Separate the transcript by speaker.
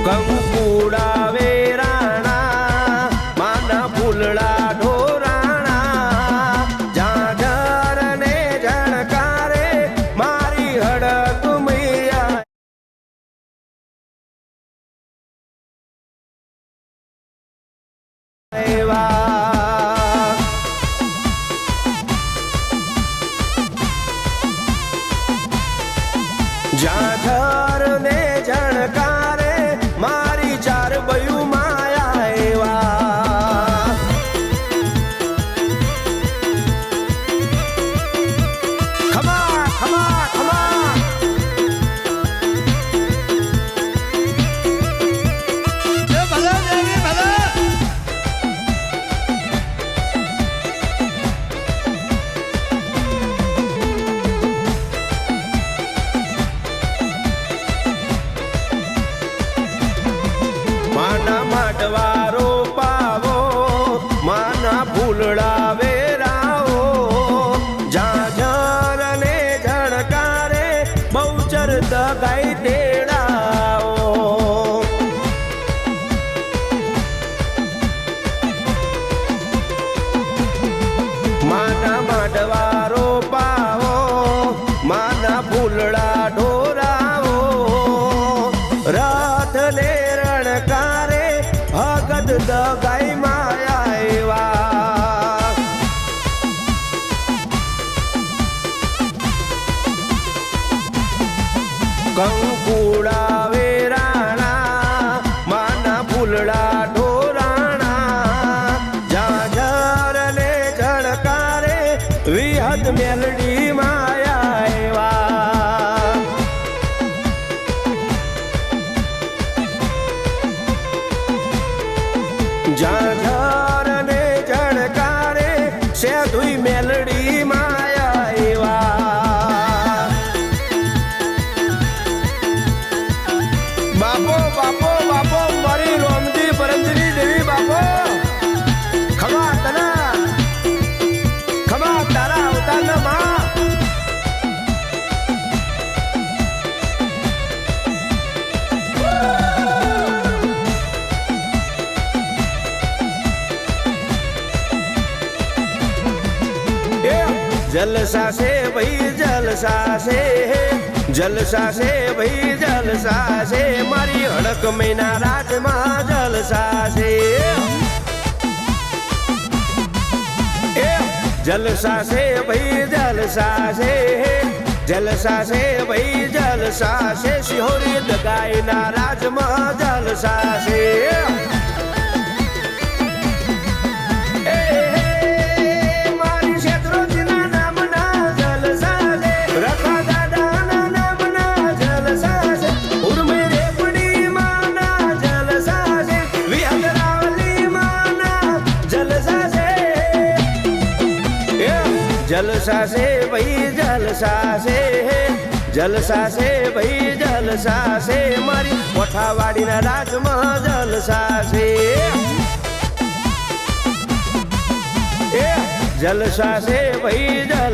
Speaker 1: કંકુડા વેરાણા માના ફૂલડા ઢોરાણા ઝાઝર ને ઝણકારે મારી હડક મૈયા ઝાઝર ને ઝણકારે મારી ચાર બયું માયા એવા ખમા ખમા ખમા માના માટવારો પાવો માના ફૂલડા વેરાવો ઝાઝર ને ઝણકારે બહુચર દગાઈ તેડાવો માના માટવારો પાવો માના ફૂલડા ઢોરાવો રથ ને રણકારે ભગત દગાઈ માયા એવા કંકુડા વેરાણા માના ફૂલડા ઢોરાણા ઝાઝર ને ઝણકારે વિહદ મેલડી માયા એવા ઝાઝર ને ઝણકારે સેધુઈ મેલડી માયા એવા બાપો બાપો બાપો મારી રોમજી પરંજની દેવી બાપો ખમા તના ખમા તારા અવતારના માં जलसा से भाई जलसा से भाई जलसा से मारी हड़क महीना राज में जलसा से जलसा से भाई जलसा से भाई जलसा से सिहोरी दगाई ना राज में जलसा से जलसा से भाई जलसा से भाई जलसा से मारी कोठावाड़ी ना राज में जलसा से जलसा से भाई